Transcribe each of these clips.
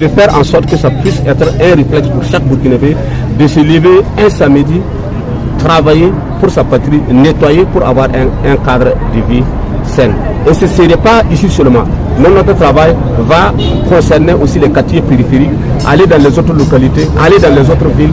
De faire en sorte que ça puisse être un réflexe pour chaque Burkinabé de se lever un samedi, travailler pour sa patrie, nettoyer pour avoir un cadre de vie sain. Et ce ne serait pas ici seulement. Notre travail va concerner aussi les quartiers périphériques, aller dans les autres localités, aller dans les autres villes.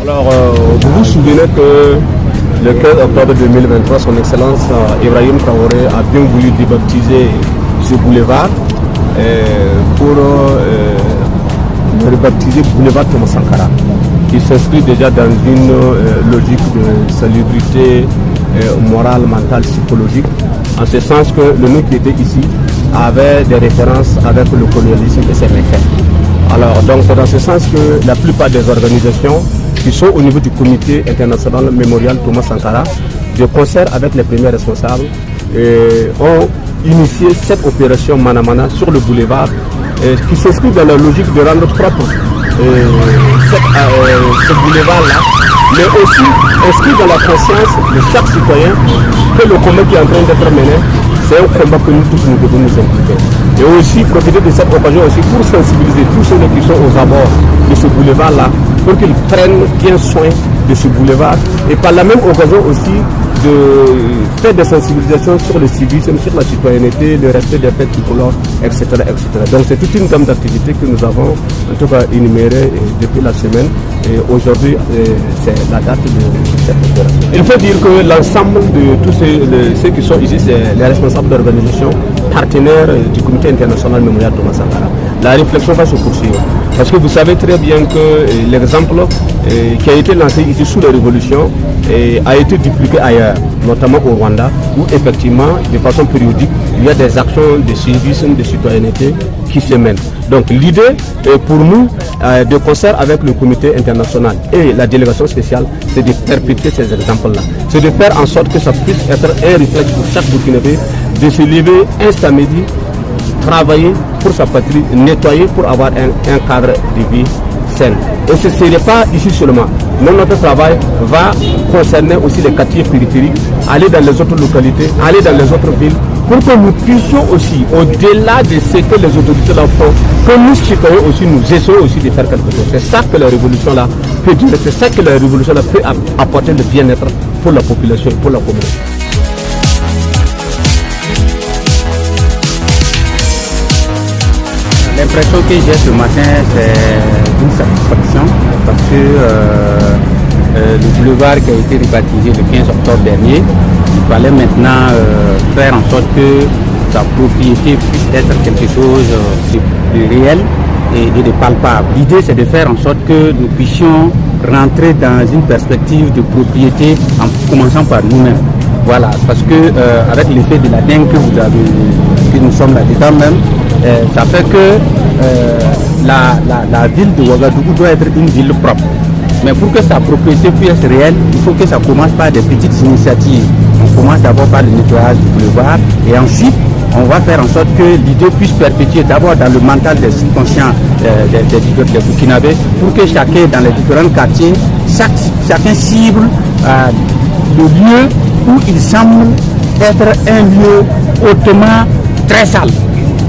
Alors, vous vous souvenez que le 15 octobre 2023, son Excellence Ibrahim Traoré a bien voulu débaptiser ce boulevard pour le rebaptiser boulevard Thomas Sankara, qui s'inscrit déjà dans une logique de salubrité morale, mentale, psychologique, en ce sens que le nom qui était ici avait des références avec le colonialisme et ses méfaits. Alors, donc c'est dans ce sens que la plupart des organisations qui sont au niveau du comité international mémorial Thomas Sankara, de concert avec les premiers responsables, ont initié cette opération Manamana sur le boulevard qui s'inscrit dans la logique de rendre propre ce boulevard-là, mais aussi inscrit dans la conscience de chaque citoyen que le combat qui est en train d'être mené, c'est un combat que nous tous nous devons nous impliquer. Et aussi profiter de cette occasion aussi pour sensibiliser tous ceux qui sont aux abords de ce boulevard-là, pour qu'ils prennent bien soin de ce boulevard et par la même occasion aussi de faire des sensibilisations sur le civisme, sur la citoyenneté, le respect des fêtes tricolores, etc., etc. Donc c'est toute une gamme d'activités que nous avons en tout cas énumérées depuis la semaine et aujourd'hui c'est la date de cette opération. Il faut dire que l'ensemble de tous ceux qui sont ici, c'est les responsables d'organisations partenaires du comité international mémorial Thomas Sankara. La réflexion va se poursuivre. Parce que vous savez très bien que l'exemple qui a été lancé ici sous la révolution a été dupliqué ailleurs, notamment au Rwanda, où effectivement, de façon périodique, il y a des actions de civisme, de citoyenneté qui se mènent. Donc l'idée pour nous, de concert avec le comité international et la délégation spéciale, c'est de perpétuer ces exemples-là. C'est de faire en sorte que ça puisse être un réflexe pour chaque Burkinabé de se lever un samedi, travailler pour sa patrie, nettoyer pour avoir un cadre de vie sain. Et ce ne serait pas ici seulement. Notre travail va concerner aussi les quartiers périphériques, aller dans les autres localités, aller dans les autres villes, pour que nous puissions aussi, au-delà de ce que les autorités là font, que nous citoyens aussi, nous essayons aussi de faire quelque chose. C'est ça que la révolution là peut dire, c'est ça que la révolution là peut apporter le bien-être pour la population et pour la communauté. L'impression que j'ai ce matin, c'est une satisfaction parce que le boulevard qui a été rebaptisé le 15 octobre dernier, il fallait maintenant faire en sorte que sa propriété puisse être quelque chose de réel et de palpable. L'idée, c'est de faire en sorte que nous puissions rentrer dans une perspective de propriété en commençant par nous-mêmes. Voilà, parce que avec l'effet de la dengue que nous sommes là-dedans même, ça fait que la ville de Ouagadougou doit être une ville propre. Mais pour que sa propriété puisse être réelle, il faut que ça commence par des petites initiatives. On commence d'abord par le nettoyage du boulevard et ensuite on va faire en sorte que l'idée puisse perpétuer d'abord dans le mental des subconscients des Burkinabés pour que chacun dans les différents quartiers, chacun cible le lieu où il semble être un lieu hautement très sale.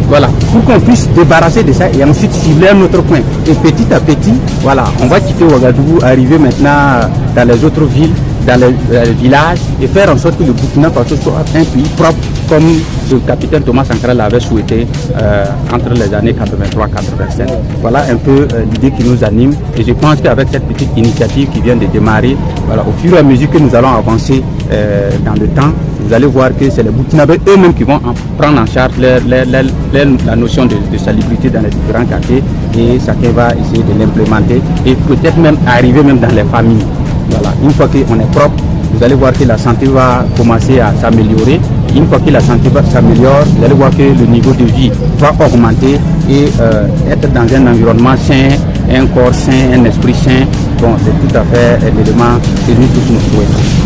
Voilà, pour qu'on puisse débarrasser de ça et ensuite cibler un autre point. Et petit à petit, voilà, on va quitter Ouagadougou, arriver maintenant dans les autres villes, dans les villages et faire en sorte que le Burkina Faso soit un pays propre comme le capitaine Thomas Sankara l'avait souhaité entre les années 83-87. Voilà un peu l'idée qui nous anime et je pense qu'avec cette petite initiative qui vient de démarrer, voilà, au fur et à mesure que nous allons avancer dans le temps, vous allez voir que c'est les Burkinabés eux-mêmes qui vont prendre en charge la notion de salubrité dans les différents quartiers et chacun va essayer de l'implémenter et peut-être même arriver même dans les familles. Voilà. Une fois qu'on est propre, vous allez voir que la santé va commencer à s'améliorer. Une fois que la santé s'améliore, vous allez voir que le niveau de vie va augmenter et être dans un environnement sain, un corps sain, un esprit sain, bon, c'est tout à fait l'élément que nous tous nous souhaitons.